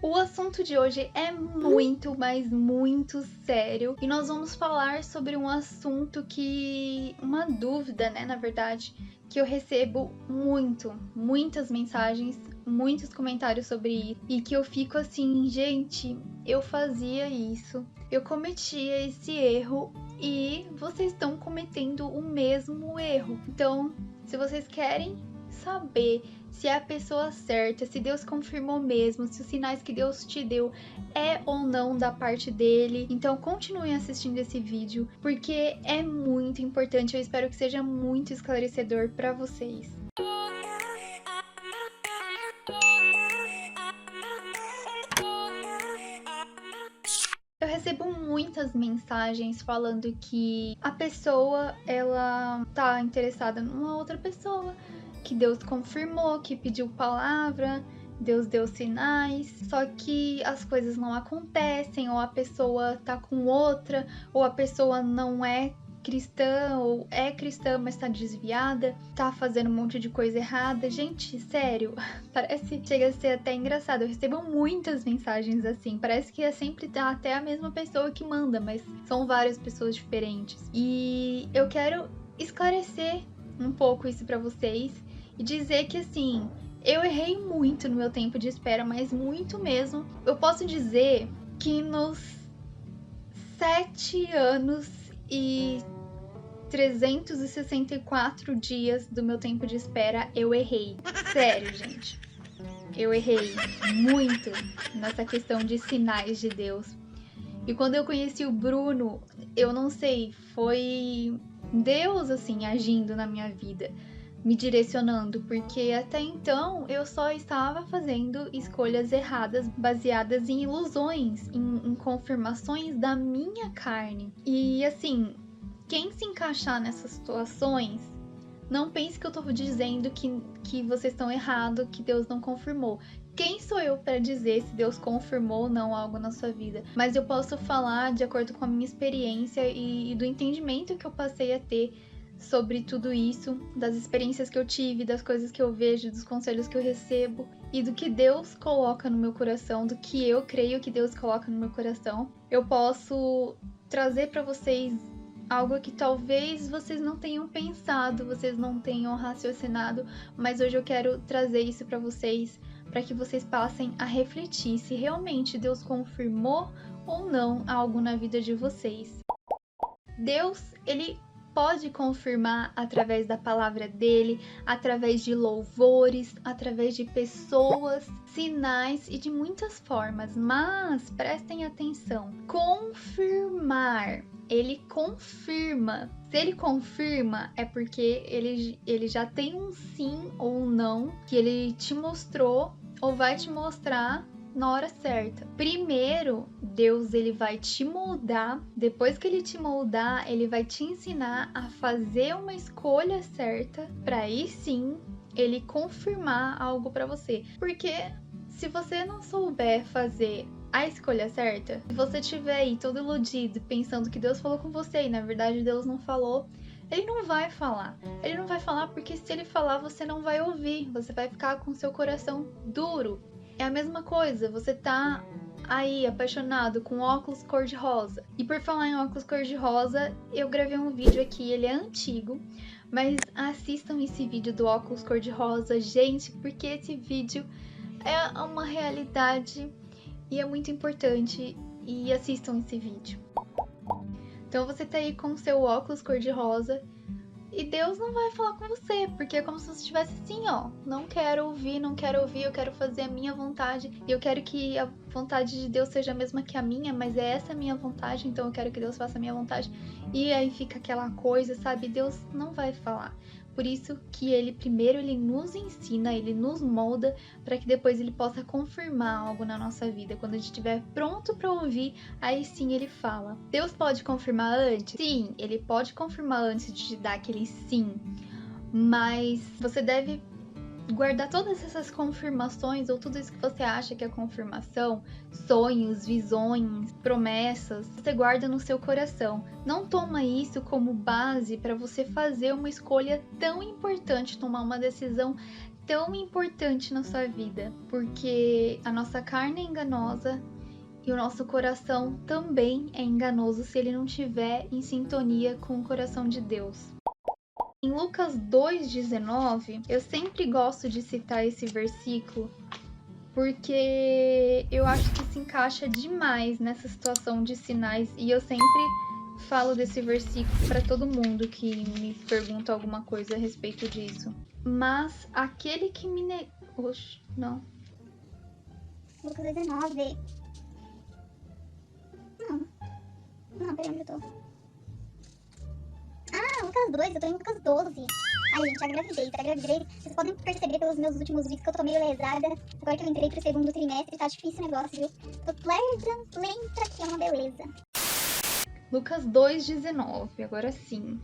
O assunto de hoje é muito, mas muito sério e nós vamos falar sobre um assunto uma dúvida, né, na verdade, que eu recebo muitas mensagens, muitos comentários sobre isso e que eu fico assim, gente, eu fazia isso, eu cometia esse erro e vocês estão cometendo o mesmo erro. Então, se vocês querem saber se é a pessoa certa, se Deus confirmou mesmo, se os sinais que Deus te deu é ou não da parte dele. Então continuem assistindo esse vídeo, porque é muito importante, eu espero que seja muito esclarecedor para vocês. Eu recebo muitas mensagens falando que a pessoa, ela tá interessada numa outra pessoa, que Deus confirmou, que pediu palavra, Deus deu sinais, só que as coisas não acontecem, ou a pessoa tá com outra, ou a pessoa não é cristã, ou é cristã, mas tá desviada, tá fazendo um monte de coisa errada. Gente, sério, chega a ser até engraçado. Eu recebo muitas mensagens assim, parece que é sempre até a mesma pessoa que manda, mas são várias pessoas diferentes. E eu quero esclarecer um pouco isso pra vocês e dizer que assim, eu errei muito no meu tempo de espera, mas muito mesmo. Eu posso dizer que nos 7 anos e 364 dias do meu tempo de espera, eu errei. Sério, gente. Eu errei muito nessa questão de sinais de Deus. E quando eu conheci o Bruno, eu não sei, foi Deus assim agindo na minha vida, me direcionando, porque até então eu só estava fazendo escolhas erradas baseadas em ilusões, em confirmações da minha carne. E assim, quem se encaixar nessas situações, não pense que eu tô dizendo que vocês estão errados, que Deus não confirmou. Quem sou eu para dizer se Deus confirmou ou não algo na sua vida? Mas eu posso falar de acordo com a minha experiência e do entendimento que eu passei a ter sobre tudo isso, das experiências que eu tive, das coisas que eu vejo, dos conselhos que eu recebo e do que Deus coloca no meu coração, do que eu creio que Deus coloca no meu coração. Eu posso trazer para vocês algo que talvez vocês não tenham pensado, vocês não tenham raciocinado, mas hoje eu quero trazer isso para vocês, para que vocês passem a refletir se realmente Deus confirmou ou não algo na vida de vocês. Deus, ele pode confirmar através da palavra dele, através de louvores, através de pessoas, sinais e de muitas formas, mas prestem atenção, confirmar. Ele confirma. Se ele confirma, é porque ele já tem um sim ou um não que ele te mostrou ou vai te mostrar na hora certa. Primeiro, Deus ele vai te moldar. Depois que ele te moldar, ele vai te ensinar a fazer uma escolha certa para aí sim ele confirmar algo para você. Porque se você não souber fazer a escolha certa, se você estiver aí todo iludido, pensando que Deus falou com você e na verdade Deus não falou, ele não vai falar. Ele não vai falar porque se ele falar, você não vai ouvir. Você vai ficar com seu coração duro. É a mesma coisa, você tá aí apaixonado com óculos cor-de-rosa. E por falar em óculos cor-de-rosa, eu gravei um vídeo aqui, ele é antigo, mas assistam esse vídeo do óculos cor-de-rosa, gente, porque esse vídeo é uma realidade e é muito importante, e assistam esse vídeo. Então você tá aí com seu óculos cor-de-rosa e Deus não vai falar com você, porque é como se você estivesse assim, ó, não quero ouvir, eu quero fazer a minha vontade, e eu quero que a vontade de Deus seja a mesma que a minha, mas é essa a minha vontade, então eu quero que Deus faça a minha vontade. E aí fica aquela coisa, sabe? Deus não vai falar. Por isso que ele primeiro ele nos ensina, ele nos molda para que depois ele possa confirmar algo na nossa vida. Quando a gente estiver pronto para ouvir, aí sim ele fala. Deus pode confirmar antes? Sim, ele pode confirmar antes de te dar aquele sim. Mas você deve guardar todas essas confirmações ou tudo isso que você acha que é confirmação, sonhos, visões, promessas, você guarda no seu coração. Não toma isso como base para você fazer uma escolha tão importante, tomar uma decisão tão importante na sua vida, porque a nossa carne é enganosa e o nosso coração também é enganoso se ele não estiver em sintonia com o coração de Deus. Em Lucas 2,19, eu sempre gosto de citar esse versículo porque eu acho que se encaixa demais nessa situação de sinais e eu sempre falo desse versículo para todo mundo que me pergunta alguma coisa a respeito disso. Mas aquele que me Oxe, não. Lucas 19. Não, peraí, onde eu tô? Lucas 2, eu tô em Lucas 12. Ai, gente, a gravidez. Vocês podem perceber pelos meus últimos vídeos que eu tô meio lesada. Agora que eu entrei pro segundo trimestre, tá difícil o negócio, viu? Tô lenta, que é uma beleza. Lucas 2,19, agora sim.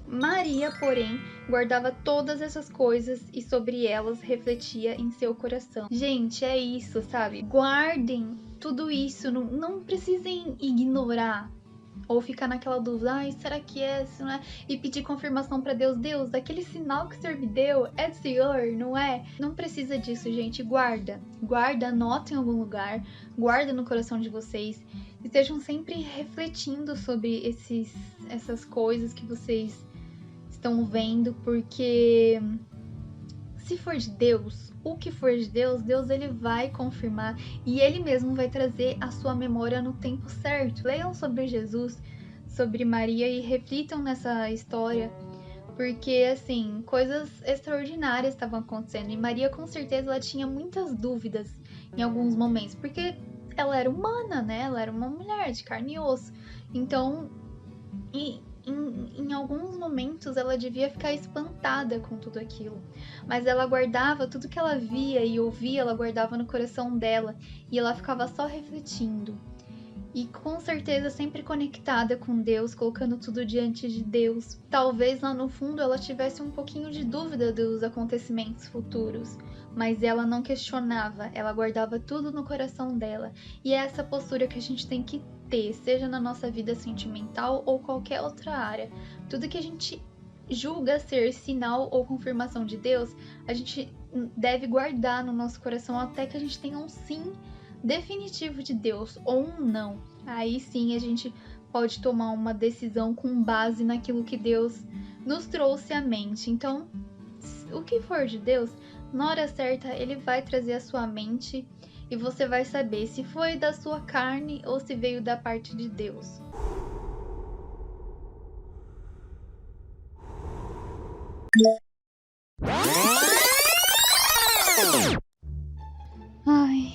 Maria, porém, guardava todas essas coisas e sobre elas refletia em seu coração. Gente, é isso, sabe? Guardem tudo isso, não precisem ignorar ou ficar naquela dúvida, ai, será que é, se não é? E pedir confirmação pra Deus. Deus, aquele sinal que o Senhor me deu é do Senhor, não é? Não precisa disso, gente. Guarda, anota em algum lugar, guarda no coração de vocês. Estejam sempre refletindo sobre essas coisas que vocês estão vendo, porque se for de Deus, o que for de Deus, Deus ele vai confirmar e ele mesmo vai trazer a sua memória no tempo certo. Leiam sobre Jesus, sobre Maria e reflitam nessa história, porque assim, coisas extraordinárias estavam acontecendo e Maria com certeza ela tinha muitas dúvidas em alguns momentos, porque ela era humana, né? Ela era uma mulher de carne e osso. Então, em alguns momentos ela devia ficar espantada com tudo aquilo, mas ela guardava tudo que ela via e ouvia, ela guardava no coração dela e ela ficava só refletindo e com certeza sempre conectada com Deus, colocando tudo diante de Deus. Talvez lá no fundo ela tivesse um pouquinho de dúvida dos acontecimentos futuros, mas ela não questionava, ela guardava tudo no coração dela. E é essa postura que a gente tem que ter, seja na nossa vida sentimental ou qualquer outra área. Tudo que a gente julga ser sinal ou confirmação de Deus, a gente deve guardar no nosso coração até que a gente tenha um sim definitivo de Deus ou um não. Aí sim a gente pode tomar uma decisão com base naquilo que Deus nos trouxe à mente. Então, o que for de Deus, na hora certa ele vai trazer à sua mente e você vai saber se foi da sua carne ou se veio da parte de Deus. Ai,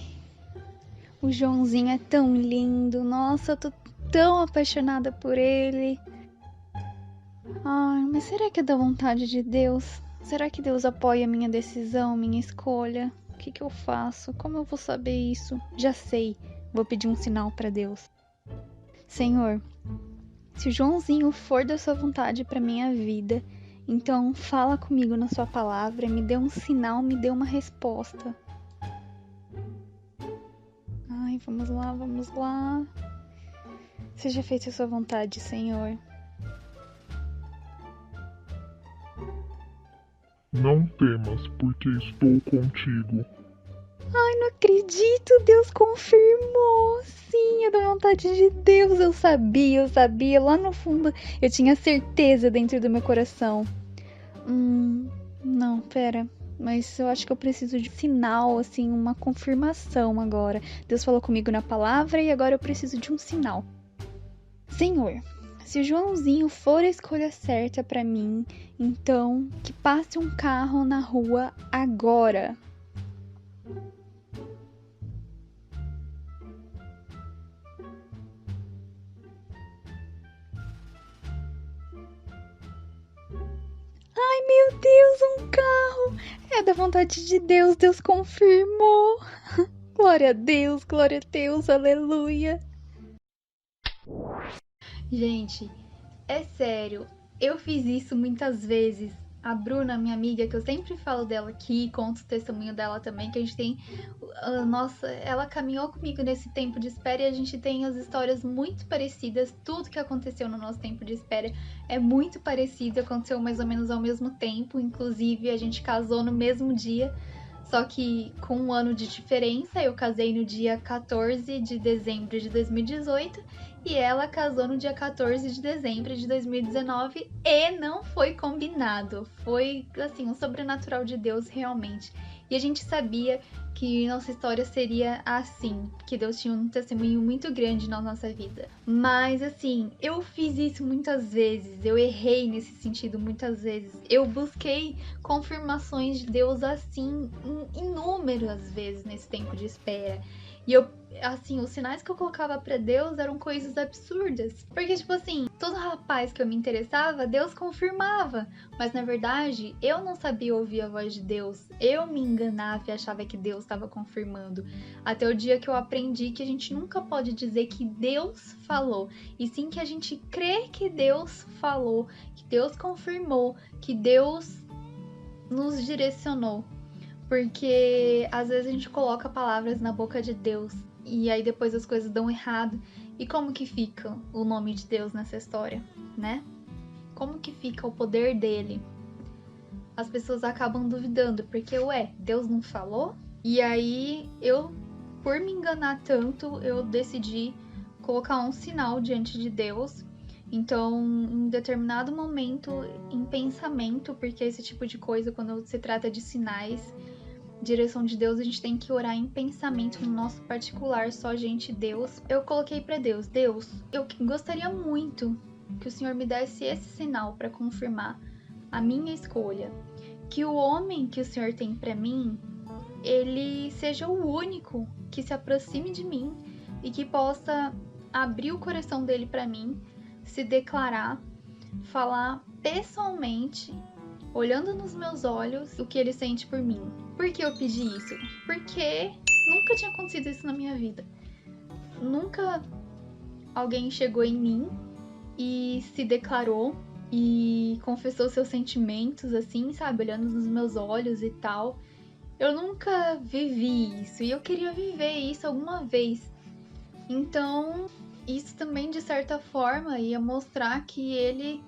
o Joãozinho é tão lindo. Nossa, eu tô tão apaixonada por ele. Ai, mas será que é da vontade de Deus? Será que Deus apoia minha decisão, minha escolha? O que eu faço? Como eu vou saber isso? Já sei, vou pedir um sinal para Deus. Senhor, se o Joãozinho for da sua vontade para minha vida, então fala comigo na sua palavra, me dê um sinal, me dê uma resposta. Ai, vamos lá. Seja feita a sua vontade, Senhor. Não temas, porque estou contigo. Ai, não acredito, Deus confirmou. Sim, é da vontade de Deus. Eu sabia. Lá no fundo, eu tinha certeza dentro do meu coração. Não, pera. Mas eu acho que eu preciso de um sinal, assim, uma confirmação agora. Deus falou comigo na palavra e agora eu preciso de um sinal. Senhor, se o Joãozinho for a escolha certa pra mim, então que passe um carro na rua agora. Ai, meu Deus, um carro! É da vontade de Deus, Deus confirmou. Glória a Deus, aleluia. Gente, é sério, eu fiz isso muitas vezes A Bruna, minha amiga, que eu sempre falo dela aqui, conto o testemunho dela também, que a gente tem... Nossa, ela caminhou comigo nesse tempo de espera e a gente tem as histórias muito parecidas. Tudo que aconteceu no nosso tempo de espera é muito parecido, aconteceu mais ou menos ao mesmo tempo. Inclusive, a gente casou no mesmo dia, só que com um ano de diferença. Eu casei no dia 14 de dezembro de 2018 e ela casou no dia 14 de dezembro de 2019 e não foi combinado. Foi, assim, um sobrenatural de Deus realmente. E a gente sabia que nossa história seria assim, que Deus tinha um testemunho muito grande na nossa vida. Mas, assim, eu fiz isso muitas vezes, eu errei nesse sentido muitas vezes. Eu busquei confirmações de Deus assim, inúmeras vezes nesse tempo de espera. E eu, assim, os sinais que eu colocava pra Deus eram coisas absurdas. Porque, tipo assim, todo rapaz que eu me interessava, Deus confirmava. Mas, na verdade, eu não sabia ouvir a voz de Deus. Eu me enganava e achava que Deus estava confirmando. Até o dia que eu aprendi que a gente nunca pode dizer que Deus falou. E sim que a gente crê que Deus falou, que Deus confirmou, que Deus nos direcionou. Porque às vezes a gente coloca palavras na boca de Deus e aí depois as coisas dão errado. E como que fica o nome de Deus nessa história, né? Como que fica o poder dele? As pessoas acabam duvidando, porque, Deus não falou? E aí eu, por me enganar tanto, eu decidi colocar um sinal diante de Deus. Então, em determinado momento, em pensamento, porque esse tipo de coisa, quando se trata de sinais, direção de Deus, a gente tem que orar em pensamento, no nosso particular, só a gente e Deus. Eu coloquei pra Deus, eu gostaria muito que o Senhor me desse esse sinal para confirmar a minha escolha. Que o homem que o Senhor tem pra mim, ele seja o único que se aproxime de mim e que possa abrir o coração dele pra mim, se declarar, falar pessoalmente, olhando nos meus olhos, o que ele sente por mim. Por que eu pedi isso? Porque nunca tinha acontecido isso na minha vida. Nunca alguém chegou em mim e se declarou e confessou seus sentimentos, assim, sabe? Olhando nos meus olhos e tal. Eu nunca vivi isso e eu queria viver isso alguma vez. Então, isso também, de certa forma, ia mostrar que ele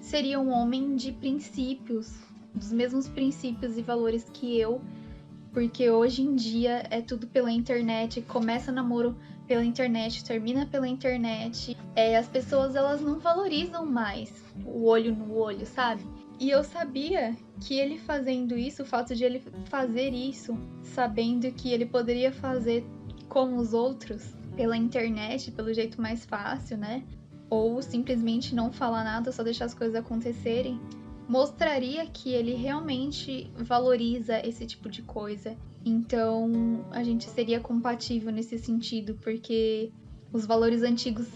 seria um homem de princípios, dos mesmos princípios e valores que eu, porque hoje em dia é tudo pela internet, começa namoro pela internet, termina pela internet. As pessoas, elas não valorizam mais o olho no olho, sabe? E eu sabia que ele fazendo isso, o fato de ele fazer isso, sabendo que ele poderia fazer com os outros pela internet, pelo jeito mais fácil, né? Ou simplesmente não falar nada, só deixar as coisas acontecerem, mostraria que ele realmente valoriza esse tipo de coisa. Então, a gente seria compatível nesse sentido, porque os valores antigos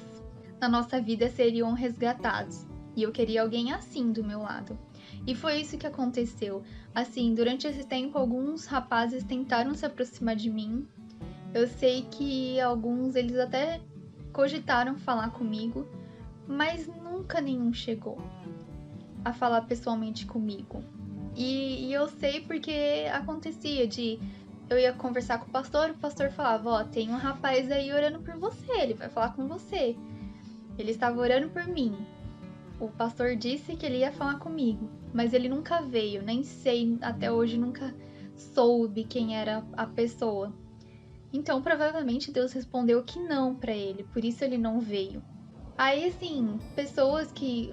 na nossa vida seriam resgatados. E eu queria alguém assim do meu lado. E foi isso que aconteceu. Assim, durante esse tempo, alguns rapazes tentaram se aproximar de mim. Eu sei que alguns, eles até cogitaram falar comigo, mas nunca nenhum chegou a falar pessoalmente comigo. E eu sei porque acontecia de... Eu ia conversar com o pastor falava, tem um rapaz aí orando por você, ele vai falar com você. Ele estava orando por mim. O pastor disse que ele ia falar comigo, mas ele nunca veio, nem sei, até hoje nunca soube quem era a pessoa. Então, provavelmente Deus respondeu que não pra ele, por isso ele não veio. Aí, assim,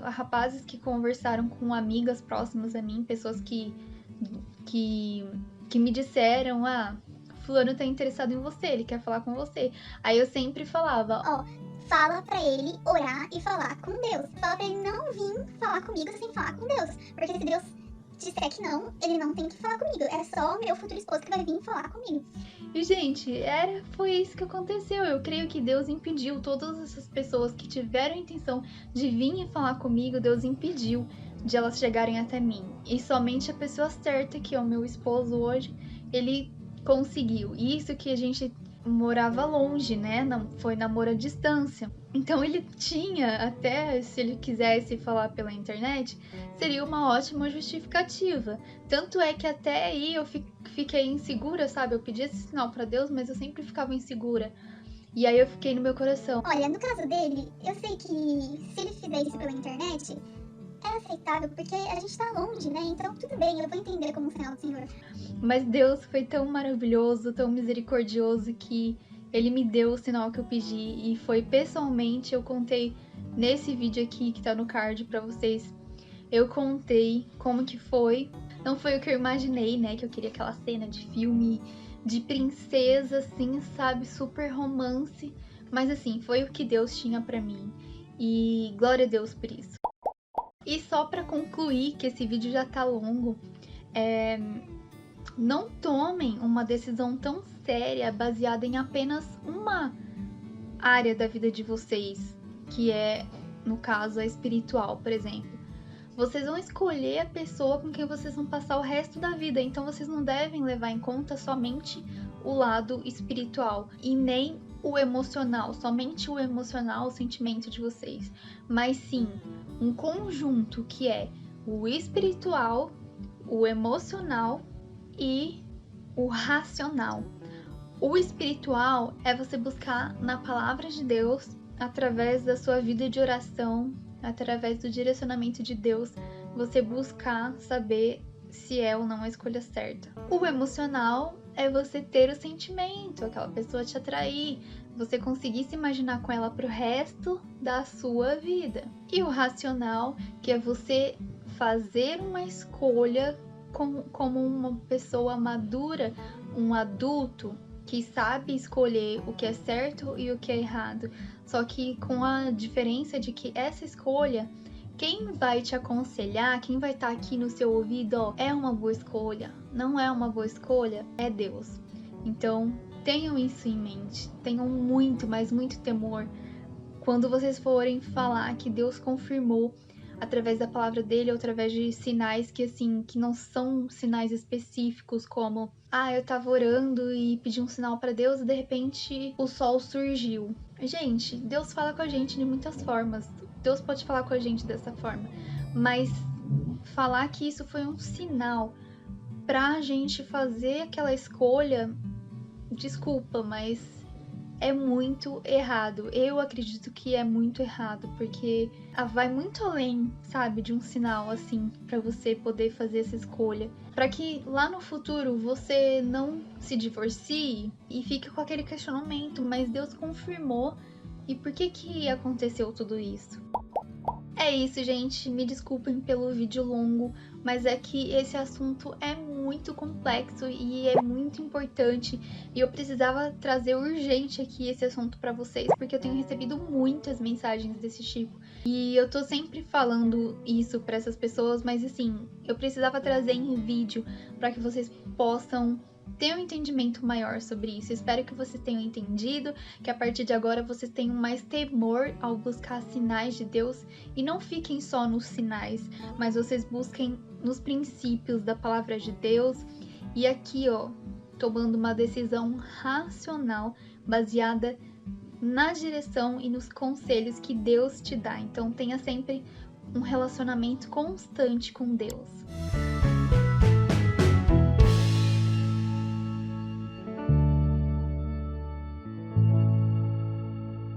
rapazes que conversaram com amigas próximas a mim, pessoas que me disseram, fulano tá interessado em você, ele quer falar com você. Aí eu sempre falava, fala pra ele orar e falar com Deus. Fala pra ele não vir falar comigo sem falar com Deus. Porque se Deus disser que não, ele não tem que falar comigo. É só o meu futuro esposo que vai vir falar comigo. E, gente, foi isso que aconteceu. Eu creio que Deus impediu todas essas pessoas que tiveram a intenção de vir e falar comigo, Deus impediu de elas chegarem até mim. E somente a pessoa certa, que é o meu esposo hoje, ele conseguiu. E isso que a gente morava longe, né? Foi namoro à distância. Então ele tinha, até se ele quisesse falar pela internet, seria uma ótima justificativa. Tanto é que até aí eu fiquei insegura, sabe? Eu pedi esse sinal pra Deus, mas eu sempre ficava insegura. E aí eu fiquei no meu coração. Olha, no caso dele, eu sei que se ele fizer isso pela internet, é aceitável, porque a gente tá longe, né? Então tudo bem, eu vou entender como um sinal do Senhor. Mas Deus foi tão maravilhoso, tão misericordioso, que ele me deu o sinal que eu pedi. E foi pessoalmente, eu contei nesse vídeo aqui que tá no card pra vocês. Eu contei como que foi. Não foi o que eu imaginei, né? Que eu queria aquela cena de filme de princesa, assim, sabe? Super romance. Mas assim, foi o que Deus tinha pra mim. E glória a Deus por isso. E só pra concluir, que esse vídeo já tá longo, não tomem uma decisão tão séria baseada em apenas uma área da vida de vocês, que é, no caso, a espiritual, por exemplo. Vocês vão escolher a pessoa com quem vocês vão passar o resto da vida, então vocês não devem levar em conta somente o lado espiritual e nem o emocional, somente o emocional, o sentimento de vocês, mas sim um conjunto que é o espiritual, o emocional e o racional. O espiritual é você buscar na palavra de Deus, através da sua vida de oração, através do direcionamento de Deus, você buscar saber se é ou não a escolha certa. O emocional é você ter o sentimento, aquela pessoa te atrair, você conseguir se imaginar com ela pro resto da sua vida. E o racional, que é você fazer uma escolha como uma pessoa madura, um adulto que sabe escolher o que é certo e o que é errado. Só que com a diferença de que essa escolha, quem vai te aconselhar, quem vai estar aqui no seu ouvido, ó, é uma boa escolha, não é uma boa escolha, é Deus. Então, tenham isso em mente, tenham muito, mas muito temor quando vocês forem falar que Deus confirmou através da palavra dele ou através de sinais que assim, que não são sinais específicos, como eu tava orando e pedi um sinal para Deus e de repente o sol surgiu. Gente, Deus fala com a gente de muitas formas. Deus pode falar com a gente dessa forma, mas falar que isso foi um sinal pra gente fazer aquela escolha, desculpa, mas é muito errado. Eu acredito que é muito errado, porque vai muito além, sabe, de um sinal assim, pra você poder fazer essa escolha. Pra que lá no futuro você não se divorcie e fique com aquele questionamento, mas Deus confirmou, e por que aconteceu tudo isso? É isso, gente. Me desculpem pelo vídeo longo, mas é que esse assunto é muito complexo e é muito importante. E eu precisava trazer urgente aqui esse assunto pra vocês, porque eu tenho recebido muitas mensagens desse tipo. E eu tô sempre falando isso pra essas pessoas, mas assim, eu precisava trazer em vídeo pra que vocês possam ter um entendimento maior sobre isso. Espero que vocês tenham entendido, que a partir de agora vocês tenham mais temor ao buscar sinais de Deus e não fiquem só nos sinais, mas vocês busquem nos princípios da palavra de Deus e aqui, ó, tomando uma decisão racional baseada na direção e nos conselhos que Deus te dá. Então tenha sempre um relacionamento constante com Deus.